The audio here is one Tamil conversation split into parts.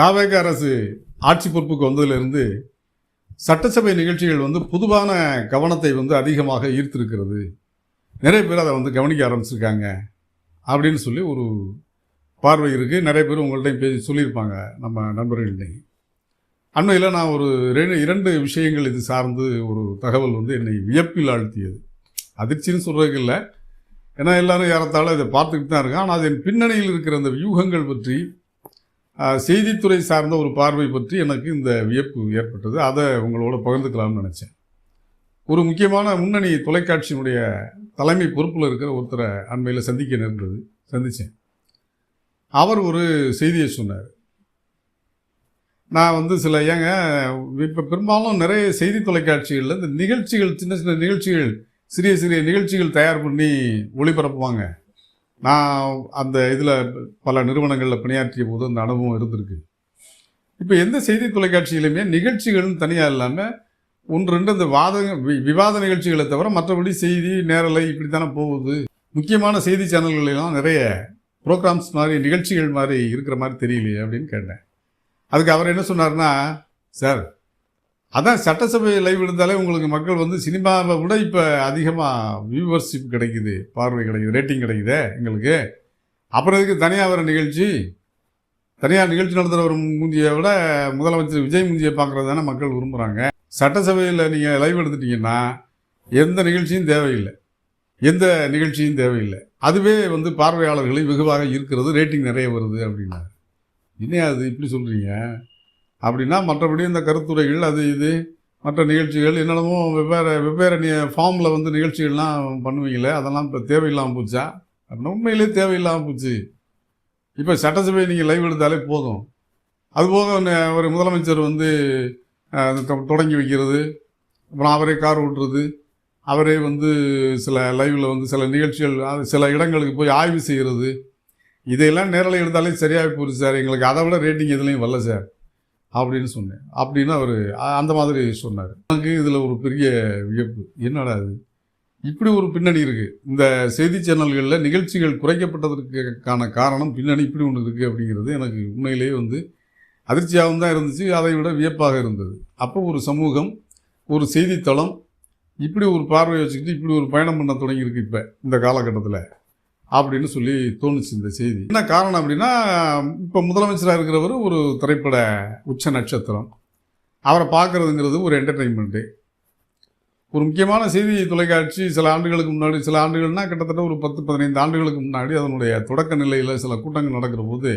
தாவேக அரசு ஆட்சி பொறுப்புக்கு வந்ததிலிருந்து சட்டசபை நிகழ்ச்சிகள் வந்து பொதுவான கவனத்தை வந்து அதிகமாக ஈர்த்திருக்கிறது. நிறைய பேர் அதை வந்து கவனிக்க ஆரம்பிச்சிருக்காங்க அப்படின்னு சொல்லி ஒரு பார்வை இருக்குது. நிறைய பேர் உங்கள்கிட்ட பேசி சொல்லியிருப்பாங்க நம்ம நண்பர்கள்ட்ட. அண்மையில் நான் ஒரு இரண்டு விஷயங்கள் இது சார்ந்து ஒரு தகவல் வந்து என்னை வியப்பில் ஆழ்த்தியது. அதிர்ச்சின்னு சொல்கிறதுக்கு இல்லை, ஏன்னா எல்லோரும் ஏறத்தாழ இதை பார்த்துக்கிட்டு தான் இருக்காங்க. ஆனால் அதன் பின்னணியில் இருக்கிற அந்த வியூகங்கள் பற்றி, செய்தித்துறை சார்ந்த ஒரு பார்வை பற்றி எனக்கு இந்த வியப்பு ஏற்பட்டது. அதை உங்களோட பகிர்ந்துக்கலாம்னு நினச்சேன். ஒரு முக்கியமான முன்னணி தொலைக்காட்சியினுடைய தலைமை பொறுப்பில் இருக்கிற ஒருத்தரை அண்மையில் சந்தித்தேன். அவர் ஒரு செய்தியை சொன்னார். நான் வந்து இப்போ பெரும்பாலும் நிறைய செய்தி தொலைக்காட்சிகளில் இந்த நிகழ்ச்சிகள், சின்ன சின்ன நிகழ்ச்சிகள், சிறிய சிறிய நிகழ்ச்சிகள் தயார் பண்ணி ஒளிபரப்புவாங்க. நான் அந்த இதில் பல நிறுவனங்களில் பணியாற்றிய போது அந்த அனுபவம் இருந்திருக்கு. இப்போ எந்த செய்தி தொலைக்காட்சியிலுமே நிகழ்ச்சிகள்னு தனியாக இல்லாமல் ஒன்று ரெண்டு இந்த விவாத நிகழ்ச்சிகளை தவிர மற்றபடி செய்தி நேரலை இப்படி தானே போகுது. முக்கியமான செய்தி சேனல்களெல்லாம் நிறைய ப்ரோக்ராம்ஸ் மாதிரி நிகழ்ச்சிகள் மாதிரி இருக்கிற மாதிரி தெரியலையே அப்படின்னு கேட்டேன். அதுக்கு அவர் என்ன சொன்னார்னா, சார் அதான் சட்டசபை லைவ் இருந்தாலே உங்களுக்கு மக்கள் வந்து சினிமாவை விட இப்போ அதிகமாக வியூவர்ஷிப் கிடைக்குது, பார்வை கிடைக்குது, ரேட்டிங் கிடைக்குதே எங்களுக்கு. அப்புறம் இதுக்கு தனியாக வர நிகழ்ச்சி, தனியார் நிகழ்ச்சி நடத்துகிற மூஞ்சியை விட முதலமைச்சர் விஜய் மூஞ்சியை பார்க்குறது தானே மக்கள் விரும்புகிறாங்க. சட்டசபையில் நீங்கள் லைவ் எடுத்துட்டிங்கன்னா எந்த நிகழ்ச்சியும் தேவையில்லை. அதுவே வந்து பார்வையாளர்களை வெகுவாக ஈர்க்கிறது, ரேட்டிங் நிறைய வருது அப்படின்னா. இன்னும் அது இப்படி சொல்கிறீங்க அப்படின்னா, மற்றபடி இந்த கருத்துரைகள் அது இது மற்ற நிகழ்ச்சிகள் என்னென்னமோ வெவ்வேறு ஃபார்மில் வந்து நிகழ்ச்சிகள்லாம் பண்ணுவீங்களே, அதெல்லாம் இப்போ தேவையில்லாமல் போச்சா அப்படின்னா உண்மையிலே தேவையில்லாமல் போச்சு. இப்போ சட்டசபை நீங்கள் லைவ் எடுத்தாலே போதும். அதுபோக ஒரு முதலமைச்சர் வந்து தொடங்கி வைக்கிறது, அப்புறம் அவரே கார் ஓட்டுறது, அவரே வந்து சில லைவில் வந்து சில நிகழ்ச்சிகள் சில இடங்களுக்கு போய் ஆய்வு செய்கிறது, இதையெல்லாம் நேரில் எடுத்தாலே சரியாக போயிடுச்சு சார், எங்களுக்கு அதை விட ரேட்டிங் எதுலேயும் வரல சார் அப்படின்னு சொன்னேன். அப்படின்னு அவர் அந்த மாதிரி சொன்னார். எனக்கு இதில் ஒரு பெரிய வியப்பு, என்னடா அது இப்படி ஒரு பின்னணி இருக்குது. இந்த செய்தி சேனல்களில் நிகழ்ச்சிகள் குறைக்கப்பட்டதற்கான காரணம் பின்னணி இப்படி ஒன்று இருக்குது அப்படிங்கிறது எனக்கு உண்மையிலேயே வந்து அதிர்ச்சியாகவும் தான் இருந்துச்சு, அதை விட வியப்பாக இருந்தது. அப்போ ஒரு சமூகம், ஒரு செய்தித்தளம் இப்படி ஒரு பார்வையை வச்சுக்கிட்டு இப்படி ஒரு பயணம் பண்ண தொடங்கியிருக்கு இப்போ இந்த காலகட்டத்தில் அப்படின்னு சொல்லி தோணுச்சு இந்த செய்தி. என்ன காரணம் அப்படின்னா, இப்போ முதலமைச்சராக இருக்கிறவர் ஒரு திரைப்பட உச்ச நட்சத்திரம், அவரை பார்க்குறதுங்கிறது ஒரு என்டர்டெயின்மெண்ட்டு. ஒரு முக்கியமான செய்தி தொலைக்காட்சி சில ஆண்டுகள்னால் கிட்டத்தட்ட ஒரு 10-15 ஆண்டுகளுக்கு முன்னாடி அதனுடைய தொடக்க நிலையில் சில கூட்டங்கள் நடக்கிற போது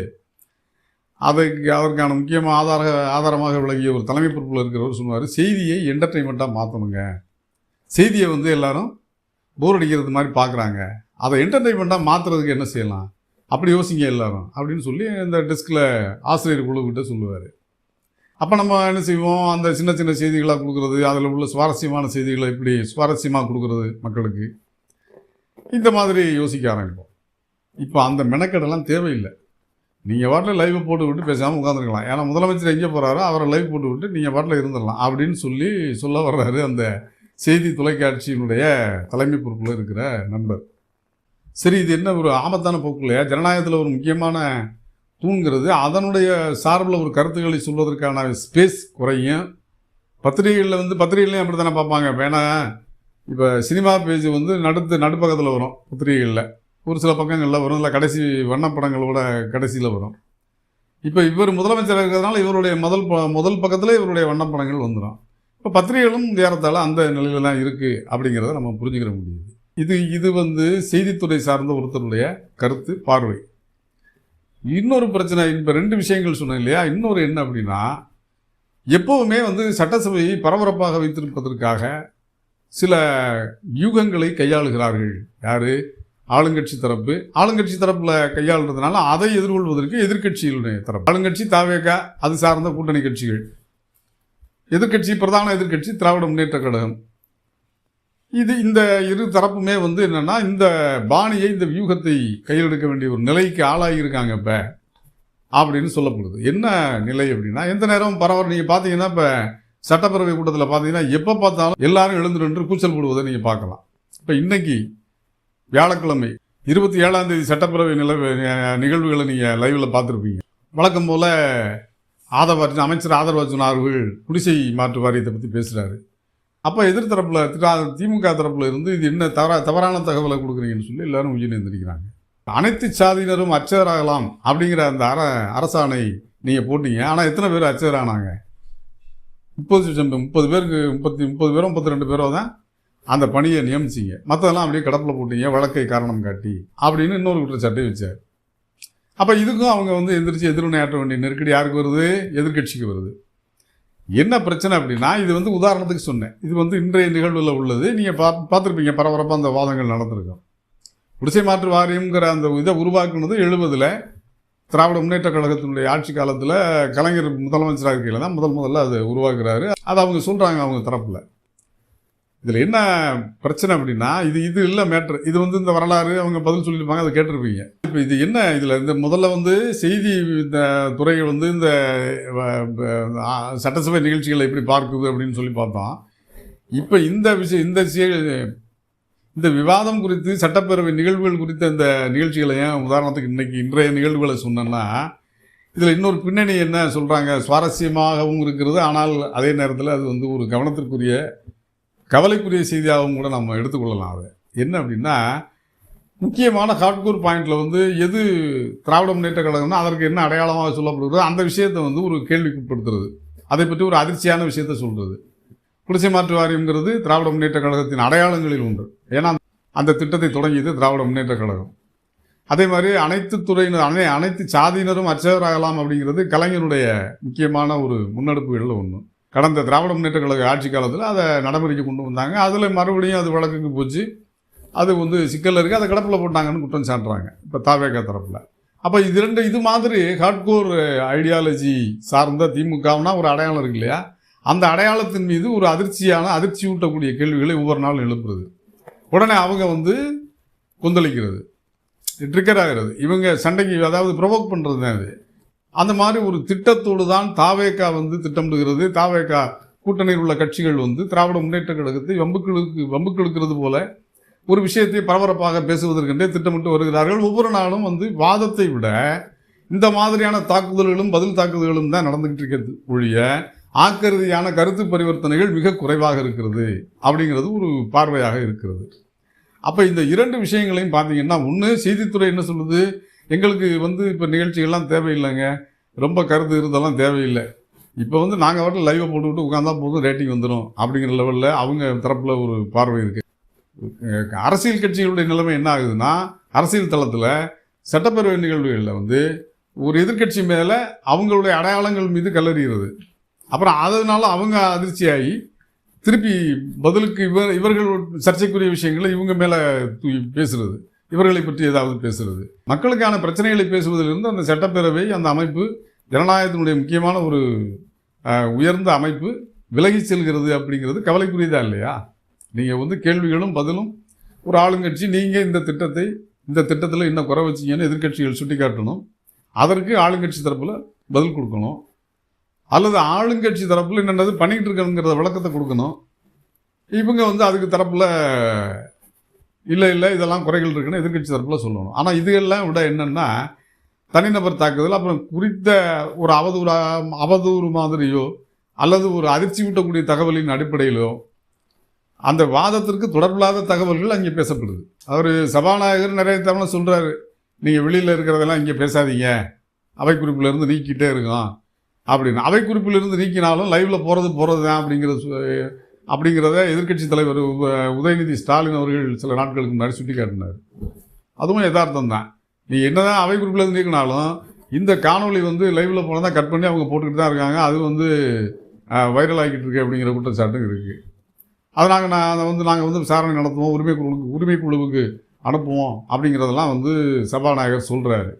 அதற்கான முக்கியமாக ஆதாரமாக விளங்கிய ஒரு தலைமை பொறுப்பில் இருக்கிறவர் சொன்னார், செய்தியை என்டர்டெயின்மெண்ட்டாக மாற்றணுங்க, செய்தியை வந்து எல்லாரும் போர் அடிக்கிறது மாதிரி பார்க்குறாங்க, அதை என்டர்டெயின்மெண்ட்டாக மாற்றுறதுக்கு என்ன செய்யலாம், அப்படி யோசிங்க எல்லாரும் அப்படின்னு சொல்லி இந்த டெஸ்கில் ஆசிரியர் குழுக்கிட்ட சொல்லுவார். அப்போ நம்ம என்ன செய்வோம், அந்த சின்ன சின்ன செய்திகளாக கொடுக்குறது, அதில் உள்ள சுவாரஸ்யமான செய்திகளை இப்படி சுவாரஸ்யமாக கொடுக்குறது மக்களுக்கு, இந்த மாதிரி யோசிக்க ஆரம்பிப்போம். இப்போ அந்த மெனக்கெடெல்லாம் தேவையில்லை. நீங்கள் வாட்டில் லைவை போட்டு விட்டு பேசாமல் உட்காந்துருக்கலாம். ஏன்னா முதலமைச்சர் எங்கே போகிறாரோ அவரை லைவ் போட்டு விட்டு நீங்கள் வாட்டில் இருந்துடலாம் அப்படின்னு சொல்ல வர்றாரு அந்த செய்தி தொலைக்காட்சியினுடைய தலைமை பொறுப்பில் இருக்கிற நண்பர். சரி, இது என்ன ஒரு ஆபத்தான போக்கு இல்லையா? ஜனநாயகத்தில் ஒரு முக்கியமான தூங்கிறது அதனுடைய சார்பில் ஒரு கருத்துக்களை சொல்வதற்கான ஸ்பேஸ் குறையும். பத்திரிகைகள்லையும் அப்படி தானே பார்ப்பாங்க. ஏன்னா இப்போ சினிமா பேஜ் வந்து நடுப்பக்கத்தில் வரும், பத்திரிகைகளில் ஒரு சில பக்கங்களில் வரும், இல்லை கடைசி வண்ணப்படங்களோட கடைசியில் வரும். இப்போ இவர் முதலமைச்சர் இருக்கிறதுனால இவருடைய முதல் பக்கத்தில் இவருடைய வண்ணப்படங்கள் வந்துடும். இப்போ பத்திரிகைகளும் ஏறத்தாழ அந்த நிலையில் தான் இருக்குது அப்படிங்கிறத நம்ம புரிஞ்சுக்கிற முடியுது. இது வந்து செய்தித்துறை சார்ந்த ஒருத்தருடைய கருத்து பார்வை. இன்னொரு பிரச்சனை, இப்போ 2 விஷயங்கள் சொன்னேன் இல்லையா, இன்னொரு என்ன அப்படின்னா, எப்போவுமே வந்து சட்டசபையை பரபரப்பாக வைத்திருப்பதற்காக சில யூகங்களை கையாளுகிறார்கள். யார்? ஆளுங்கட்சி தரப்பில் கையாளுறதுனால அதை எதிர்கொள்வதற்கு எதிர்கட்சிகளுடைய தரப்பு, ஆளுங்கட்சி தாவேக அது சார்ந்த கூட்டணி கட்சிகள், பிரதான எதிர்கட்சி திராவிட முன்னேற்ற கழகம், இந்த இரு தரப்புமே வந்து என்னென்னா இந்த பாணியை, இந்த வியூகத்தை கையில் எடுக்க வேண்டிய ஒரு நிலைக்கு ஆளாகியிருக்காங்க இப்போ அப்படின்னு சொல்லப்படுது. என்ன நிலை அப்படின்னா, எந்த நேரம் நீங்கள் பார்த்தீங்கன்னா இப்போ சட்டப்பேரவை கூட்டத்தில் பார்த்தீங்கன்னா எப்போ பார்த்தாலும் எல்லாரும் எழுந்து நின்று கூச்சல் போடுவதை நீங்கள் பார்க்கலாம். இப்போ இன்னைக்கு வியாழக்கிழமை 27ஆம் தேதி சட்டப்பேரவை நிகழ்வுகளை நீங்கள் லைவில் பார்த்துருப்பீங்க. வழக்கம் போல் அமைச்சர் ஆதரவர்ஜுன் அவர்கள் குடிசை மாற்று வாரியத்தை பற்றி பேசுகிறாரு. அப்போ எதிர்த்தரப்பில் திமுக தரப்பில் இருந்து இது என்ன தவறான தகவலை கொடுக்குறீங்கன்னு சொல்லி எல்லாரும் உயிர் எந்திரிக்கிறாங்க. அனைத்து சாதியினரும் அர்ச்சகராகலாம் அப்படிங்கிற அந்த அரசாணை நீங்கள் போட்டீங்க. ஆனால் எத்தனை பேர் அர்ச்சகரானாங்க? 30 பேருக்கு 30 பேரோ 32 பேரோ தான் அந்த பணியை நியமிச்சிங்க. மற்றதெல்லாம் அப்படியே கடப்பில் போட்டீங்க, வழக்கை காரணம் காட்டி அப்படின்னு இன்னொரு குற்றச்சாட்டை வச்சார். அப்போ இதுக்கும் அவங்க வந்து எந்திரிச்சு எதிர்வினையாற்ற வேண்டிய நெருக்கடி யாருக்கு வருது? எதிர்கட்சிக்கு வருது. என்ன பிரச்சனை அப்படின்னா, இது வந்து உதாரணத்துக்கு சொன்னேன். இது வந்து இன்றைய நிகழ்வில் உள்ளது. நீங்கள் பார்த்துருப்பீங்க, பரபரப்பாக அந்த வாதங்கள் நடந்திருக்கும். குடிசை மாற்று வாரியம்ங்கிற அந்த இதை உருவாக்குனது 70 திராவிட முன்னேற்ற கழகத்தினுடைய ஆட்சி காலத்தில் கலைஞர் முதலமைச்சராக இருக்கையில் தான் முதல்ல அதை உருவாக்குறாரு. அதை அவங்க சொல்கிறாங்க அவங்க தரப்பில். இதில் என்ன பிரச்சனை அப்படின்னா, இது இல்லை மேட்ரு. இது வந்து இந்த வரலாறு அவங்க பதில் சொல்லியிருப்பாங்க, அதை கேட்டிருப்பீங்க. இப்போ இது என்ன, இதில் இந்த முதல்ல வந்து செய்தி இந்த துறைகள் வந்து இந்த சட்டசபை நிகழ்ச்சிகளை எப்படி பார்க்குது அப்படின்னு சொல்லி பார்த்தோம். இப்போ இந்த விவாதம் குறித்து சட்டப்பேரவை நிகழ்வுகள் குறித்த இந்த நிகழ்ச்சிகளையும் உதாரணத்துக்கு இன்றைய நிகழ்வுகளை சொன்னேன்னா, இதில் இன்னொரு பின்னணி என்ன சொல்கிறாங்க, சுவாரஸ்யமாகவும் இருக்கிறது. ஆனால் அதே நேரத்தில் அது வந்து ஒரு கவலைக்குரிய செய்தியாகவும் கூட நம்ம எடுத்துக்கொள்ளலாம். அது என்ன அப்படின்னா, முக்கியமான ஹார்ட்கோர் பாயிண்டில் வந்து எது திராவிட முன்னேற்ற கழகம்னா அதற்கு என்ன அடையாளமாக சொல்லப்படுகிறதோ அந்த விஷயத்தை வந்து ஒரு கேள்விக்குட்படுத்துறது, அதை பற்றி ஒரு அதிர்ச்சியான விஷயத்தை சொல்கிறது. குடிசை மாற்று வாரியம்ங்கிறது திராவிட முன்னேற்ற கழகத்தின் அடையாளங்களில் ஒன்று. ஏன்னா அந்த திட்டத்தை தொடங்கியது திராவிட முன்னேற்ற கழகம். அதே மாதிரி அனைத்து சாதியினரும் அர்ச்சகராகலாம் அப்படிங்கிறது கலைஞருடைய முக்கியமான ஒரு முன்னெடுப்புகளில் ஒன்று. கடந்த திராவிட முன்னேற்ற கழக ஆட்சி காலத்தில் அதை நடைமுறைக்கு கொண்டு வந்தாங்க. அதில் மறுபடியும் அது வழக்குக்கு போச்சு. அது வந்து சிக்கலில் இருக்குது, அதை கிடப்பில் போட்டாங்கன்னு குற்றம் சாட்டுறாங்க இப்போ தாவேகா தரப்பில். அப்போ இது மாதிரி ஹார்ட்கோர் ஐடியாலஜி சார்ந்த திமுகவுனா ஒரு அடையாளம் இருக்கு இல்லையா, அந்த அடையாளத்தின் மீது ஒரு அதிர்ச்சியூட்டக்கூடிய கேள்விகளை ஒவ்வொரு நாளும் எழுப்புறது. உடனே அவங்க வந்து கொந்தளிக்கிறது, ட்ரிக்கர் ஆகிறது, இவங்க சண்டைக்கு அதாவது ப்ரொவோக் பண்ணுறது தான் அது. அந்த மாதிரி ஒரு திட்டத்தோடு தான் தாவேகா வந்து திட்டமிடுகிறது. தாவேகா கூட்டணியில் உள்ள கட்சிகள் வந்து திராவிட முன்னேற்ற கழகத்தை வம்புக்கிழுக்கிறது போல ஒரு விஷயத்தை பரபரப்பாக பேசுவதற்கென்றே திட்டமிட்டு வருகிறார்கள். ஒவ்வொரு நாளும் வந்து வாதத்தை விட இந்த மாதிரியான தாக்குதல்களும் பதில் தாக்குதல்களும் தான் நடந்துகிட்டு இருக்கிறது ஒழிய ஆக்கரீதியான கருத்து பரிவர்த்தனைகள் மிக குறைவாக இருக்கிறது அப்படிங்கிறது ஒரு பார்வையாக இருக்கிறது. அப்போ இந்த 2 விஷயங்களையும் பார்த்தீங்கன்னா, ஒன்று செய்தித்துறை என்ன சொல்லுது, எங்களுக்கு வந்து இப்போ நிகழ்ச்சிகள்லாம் தேவையில்லைங்க, ரொம்ப கருத்து இருந்தெல்லாம் தேவையில்லை, இப்போ வந்து நாங்கள் வரல லைவை போட்டுக்கிட்டு உட்காந்தா போதும் ரேட்டிங் வந்துடும் அப்படிங்கிற லெவலில் அவங்க தரப்பில் ஒரு பார்வை இருக்குது. அரசியல் கட்சிகளுடைய நிலைமை என்ன ஆகுதுன்னா, அரசியல் தளத்தில் சட்டப்பேரவை நிகழ்வுகளில் வந்து ஒரு எதிர்கட்சி மேலே அவங்களுடைய அடையாளங்கள் மீது கல்லறிகிறது. அப்புறம் அதனால அவங்க அதிர்ச்சியாகி திருப்பி பதிலுக்கு இவர்கள் சர்ச்சைக்குரிய விஷயங்களை இவங்க மேலே பேசுறது, இவர்களை பற்றி ஏதாவது பேசுறது, மக்களுக்கான பிரச்சனைகளை பேசுவதிலிருந்து அந்த சட்டப்பேரவை அந்த அமைப்பு ஜனநாயகத்தினுடைய முக்கியமான ஒரு உயர்ந்த அமைப்பு விலகி செல்கிறது அப்படிங்கிறது கவலைக்குரியதா இல்லையா? நீங்கள் வந்து கேள்விகளும் பதிலும் ஒரு ஆளுங்கட்சி நீங்கள் இந்த திட்டத்தில் இன்னும் குறை வச்சிங்கன்னு எதிர்கட்சிகள் சுட்டி காட்டணும், அதற்கு ஆளுங்கட்சி தரப்பில் பதில் கொடுக்கணும், அல்லது ஆளுங்கட்சி தரப்பில் என்னென்னது பண்ணிக்கிட்டு இருக்கணுங்கிறத விளக்கத்தை கொடுக்கணும். இவங்க வந்து அதுக்கு தரப்பில் இல்லை இதெல்லாம் குறைகள் இருக்குன்னு எதிர்கட்சி தரப்பில் சொல்லணும். ஆனால் இதுகெல்லாம் விட என்னென்னா, தனிநபர் தாக்குதல், அப்புறம் குறித்த ஒரு அவதூறு மாதிரியோ அல்லது ஒரு அதிர்ச்சி ஊட்டக்கூடிய தகவலின் அடிப்படையிலோ அந்த வாதத்திற்கு தொடர்பில்லாத தகவல்கள் அங்கே பேசப்படுது. அவர் சபாநாயகர் நிறைய தவணை சொல்கிறாரு, நீங்கள் வெளியில் இருக்கிறதெல்லாம் இங்கே பேசாதீங்க, அவை குறிப்பிலிருந்து நீக்கிட்டே இருக்கோம் அப்படின்னு. அவை குறிப்பிலிருந்து நீக்கினாலும் லைவில் போகிறது தான் அப்படிங்கிறத எதிர்க்கட்சி தலைவர் உதயநிதி ஸ்டாலின் அவர்கள் சில நாட்களுக்கு முன்னாடி சுட்டி காட்டினார். அதுவும் யதார்த்தம் தான். நீ என்னதான் அவை குறிப்பிலிருந்து நீக்கினாலும் இந்த காணொலி வந்து லைவில் போனால் தான் கட் பண்ணி அவங்க போட்டுக்கிட்டு தான் இருக்காங்க, அது வந்து வைரல் ஆகிக்கிட்டு இருக்கு அப்படிங்கிற குற்றச்சாட்டும் இருக்குது. அதை நாங்கள் வந்து விசாரணை நடத்துவோம், உரிமை குழுவுக்கு அனுப்புவோம் அப்படிங்கிறதெல்லாம் வந்து சபாநாயகர் சொல்கிறாரு.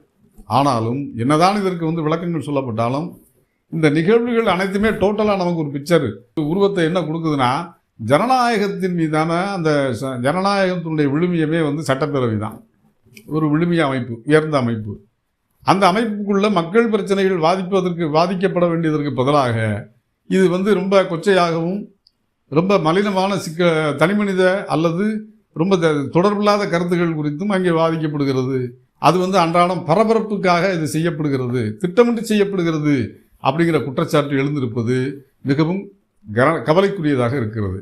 ஆனாலும் என்னதான் இதற்கு வந்து விளக்கங்கள் சொல்லப்பட்டாலும் இந்த நிகழ்வுகள் அனைத்துமே டோட்டலாக நமக்கு ஒரு பிக்சர் உருவத்தை என்ன கொடுக்குதுன்னா, ஜனநாயகத்தின் மீதான அந்த ஜனநாயகத்தினுடைய விழுமியமே வந்து சட்டப்பேரவை தான். ஒரு விழுமிய அமைப்பு, உயர்ந்த அமைப்பு. அந்த அமைப்புக்குள்ள மக்கள் பிரச்சனைகள் வாதிக்கப்பட வேண்டியதற்கு பதிலாக இது வந்து ரொம்ப கொச்சையாகவும் ரொம்ப மலினமான தனிமனித அல்லது ரொம்ப தொடர்பில்லாத கருத்துக்கள் குறித்தும் அங்கே வாதிக்கப்படுகிறது. அது வந்து அன்றாடம் பரபரப்புக்காக இது செய்யப்படுகிறது, திட்டமிட்டு செய்யப்படுகிறது அப்படிங்கிற குற்றச்சாட்டு எழுந்திருப்பது மிகவும் கவலைக்குரியதாக இருக்கிறது.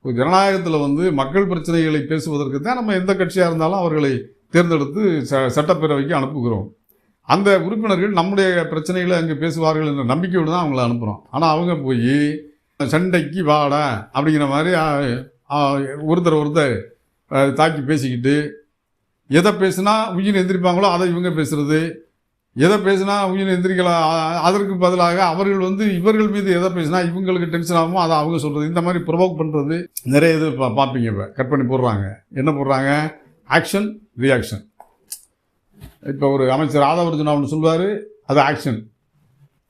ஜனநாயகத்தில் வந்து மக்கள் பிரச்சனைகளை பேசுவதற்கு தான் நம்ம எந்த கட்சியாக இருந்தாலும் அவர்களை தேர்ந்தெடுத்து சட்டப்பேரவைக்கு அனுப்புகிறோம். அந்த உறுப்பினர்கள் நம்முடைய பிரச்சனைகளை அங்கே பேசுவார்கள் என்ற நம்பிக்கையோடு தான் அவங்கள அனுப்புகிறோம். ஆனால் அவங்க போய் சண்டைக்கு வாடா அப்படிங்கிற மாதிரி ஒருத்தர் தாக்கி பேசிக்கிட்டு, எதை பேசுனா உயிர் எந்திரிப்பாங்களோ அதை இவங்க பேசுறது, எதை பேசுனா உயிர் எந்திரிக்கலாம் அதற்கு பதிலாக அவர்கள் வந்து இவர்கள் மீது எதை பேசினா இவங்களுக்கு டென்ஷன் ஆகுமோ அதை அவங்க சொல்கிறது, இந்த மாதிரி ப்ரொவோக் பண்ணுறது நிறைய இது பார்ப்பீங்க. இப்போ கட் பண்ணி போடுறாங்க. என்ன போடுறாங்க? Action reaction. இப்போ ஒரு அமைச்சர் ஆதவர்ஜுனா ஒன்று சொல்லுவார், அது ஆக்ஷன்.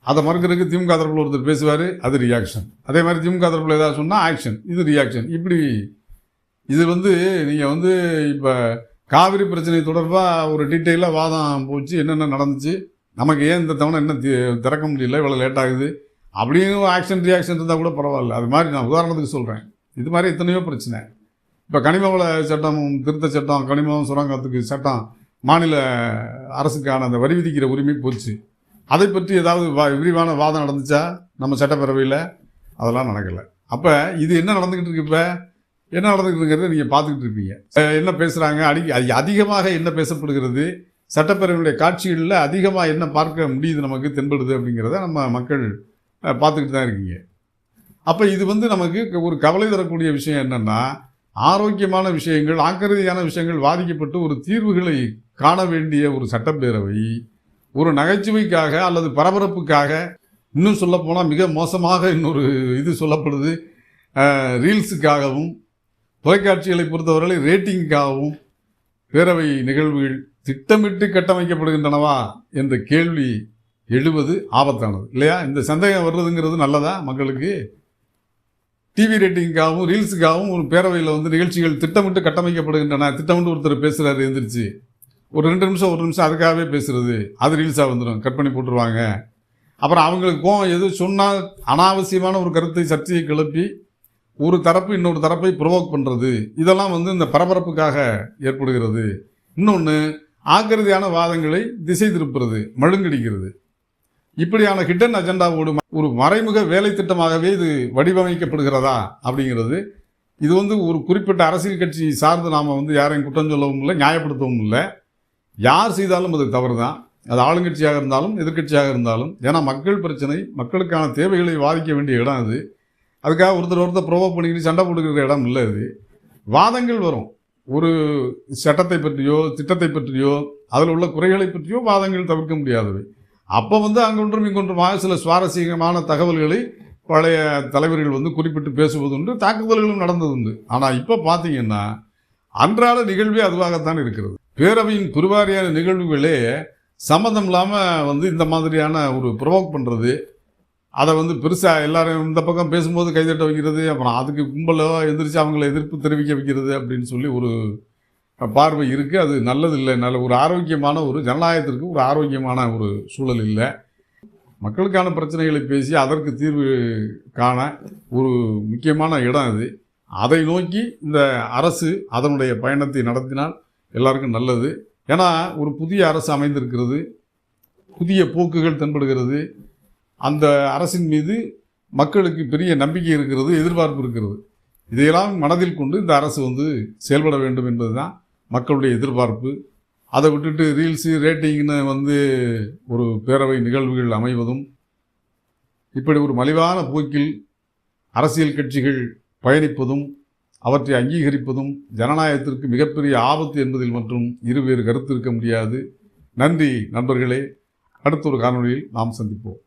அதை மறுக்கிறதுக்கு திமுக தரப்பில் ஒருத்தர் பேசுவார், அது ரியாக்ஷன். அதே மாதிரி திமுக தரப்பில் ஏதாவது சொன்னால் ஆக்ஷன், இது ரியாக்ஷன். இப்படி இது வந்து நீங்கள் வந்து இப்போ காவிரி பிரச்சனை தொடர்பாக ஒரு டீட்டெயிலாக வாதம் போச்சு, என்னென்ன நடந்துச்சு, நமக்கு ஏன் இந்த தவணை என்ன திறக்க முடியல, இவ்வளோ லேட் ஆகுது அப்படின்னு ஆக்ஷன் ரியாக்ஷன் இருந்தால் கூட பரவாயில்ல. அது மாதிரி நான் உதாரணத்துக்கு சொல்கிறேன். இது மாதிரி எத்தனையோ பிரச்சனை. இப்போ கனிமவள சட்டம், திருத்த சட்டம், கனிமம் சுரங்கத்துக்கு சட்டம், மாநில அரசுக்கான அந்த வரி விதிக்கிற உரிமை போச்சு. அதை பற்றி ஏதாவது விரிவான வாதம் நடந்துச்சா நம்ம சட்டப்பேரவையில்? அதெல்லாம் நடக்கலை. அப்போ இது என்ன நடந்துக்கிட்டு இருக்கு? இப்போ என்ன நடந்துக்கிட்டுங்கிறத நீங்கள் பார்த்துக்கிட்டு இருப்பீங்க. என்ன பேசுகிறாங்க, அதிகமாக என்ன பேசப்படுகிறது, சட்டப்பேரவையுடைய காட்சிகளில் அதிகமாக என்ன பார்க்க முடியுது, நமக்கு தென்படுது அப்படிங்கிறத நம்ம மக்கள் பார்த்துக்கிட்டு தான் இருக்கீங்க. அப்போ இது வந்து நமக்கு ஒரு கவலை தரக்கூடிய விஷயம் என்னென்னா, ஆரோக்கியமான விஷயங்கள், ஆக்கிரதியான விஷயங்கள் வாதிக்கப்பட்டு ஒரு தீர்வுகளை காண வேண்டிய ஒரு சட்டப்பேரவை ஒரு நகைச்சுவைக்காக அல்லது பரபரப்புக்காக, இன்னும் சொல்லப்போனால் மிக மோசமாக இன்னொரு இது சொல்லப்படுது, ரீல்ஸுக்காகவும் தொலைக்காட்சிகளை பொறுத்தவரை ரேட்டிங்காகவும் பேரவை நிகழ்வுகள் திட்டமிட்டு கட்டமைக்கப்படுகின்றனவா என்ற கேள்வி எழுவது ஆபத்தானது இல்லையா? இந்த சந்தேகம் வர்றதுங்கிறது நல்லதா மக்களுக்கு? டிவி ரேட்டிங்காகவும் ரீல்ஸுக்காகவும் ஒரு பேரவையில் வந்து நிகழ்ச்சிகள் திட்டமிட்டு கட்டமைக்கப்படுகின்றன. திட்டமிட்டு ஒருத்தர் பேசுகிறாரு, எழுந்திரிச்சு ஒரு 2 நிமிஷம் 1 நிமிஷம் அதுக்காகவே பேசுகிறது, அது ரீல்ஸாக வந்துடும், கட் பண்ணி போட்டுருவாங்க. அப்புறம் அவங்களுக்கு கோவம் எது சொன்னால் அனாவசியமான ஒரு கருத்தை சர்ச்சையை கிளப்பி ஒரு தரப்பு இன்னொரு தரப்பை ப்ரொவோக் பண்ணுறது, இதெல்லாம் வந்து இந்த பரபரப்புக்காக ஏற்படுகிறது. இன்னொன்று, ஆக்கிரதியான வாதங்களை திசை திருப்புறது, மழுங்கடிக்கிறது. இப்படியான ஹிடன் அஜெண்டாவோடு ஒரு மறைமுக வேலை திட்டமாகவே இது வடிவமைக்கப்படுகிறதா அப்படிங்கிறது. இது வந்து ஒரு குறிப்பிட்ட அரசியல் கட்சி சார்ந்து நாம் வந்து யாரையும் குற்றம் சொல்லவும் இல்லை, நியாயப்படுத்தவும் இல்லை. யார் செய்தாலும் அது தவறு தான். அது ஆளுங்கட்சியாக இருந்தாலும் எதிர்கட்சியாக இருந்தாலும். ஏன்னா மக்கள் பிரச்சனை, மக்களுக்கான தேவைகளை வாதிக்க வேண்டிய இடம் அது. அதுக்காக ஒருத்தர் ப்ரொவோக் பண்ணிக்கிட்டு சண்டை போட்டுக்கிற இடம் இல்லை. அது வாதங்கள் வரும். ஒரு சட்டத்தை பற்றியோ திட்டத்தை பற்றியோ அதில் உள்ள குறைகளை பற்றியோ வாதங்கள் தவிர்க்க முடியாதவை. அப்போ வந்து அங்கொன்றும் இங்கொன்றுமாக சில சுவாரஸ்யமான தகவல்களை பழைய தலைவர்கள் வந்து குறிப்பிட்டு பேசுவதுண்டு, தாக்குதல்களும் நடந்ததுண்டு. ஆனால் இப்போ பார்த்தீங்கன்னா அன்றாட நிகழ்வே அதுவாகத்தான் இருக்கிறது. பேரவையின் பெருவாரியான நிகழ்வுகளே சம்மந்தம் இல்லாமல் வந்து இந்த மாதிரியான ஒரு ப்ரொவோக் பண்ணுறது, அதை வந்து பெருசாக எல்லாரும் இந்த பக்கம் பேசும்போது கைதட்ட வைக்கிறது, அப்புறம் அதுக்கு கும்பலோ எந்திரிச்சு அவங்கள எதிர்ப்பு தெரிவிக்க வைக்கிறது அப்படின்னு சொல்லி ஒரு பார்வை இருக்குது. அது நல்லது இல்லை. நல்ல ஒரு ஆரோக்கியமான ஒரு ஜனநாயகத்திற்கு ஒரு ஆரோக்கியமான ஒரு சூழல் இல்லை. மக்களுக்கான பிரச்சனைகளை பேசி அதற்கு தீர்வு காண ஒரு முக்கியமான இடம் அது. அதை நோக்கி இந்த அரசு அதனுடைய பயணத்தை நடத்தினால் எல்லாருக்கும் நல்லது. ஏன்னா ஒரு புதிய அரசு அமைந்திருக்கிறது, புதிய போக்குகள் தென்படுகிறது. அந்த அரசின் மீது மக்களுக்கு பெரிய நம்பிக்கை இருக்கிறது, எதிர்பார்ப்பு இருக்கிறது. இதையெல்லாம் மனதில் கொண்டு இந்த அரசு வந்து செயல்பட வேண்டும் என்பது தான் மக்களுடைய எதிர்பார்ப்பு. அதை விட்டுட்டு ரீல்ஸு ரேட்டிங்னு வந்து ஒரு பேரவை நிகழ்வுகள் அமைவதும், இப்படி ஒரு மலிவான போக்கில் அரசியல் கட்சிகள் பயணிப்பதும் அவற்றை அங்கீகரிப்பதும் ஜனநாயகத்திற்கு மிகப்பெரிய ஆபத்து என்பதில் மற்றும் இருவேறு கருத்து இருக்க முடியாது. நன்றி நண்பர்களே. அடுத்த ஒரு காணொளியில் நாம் சந்திப்போம்.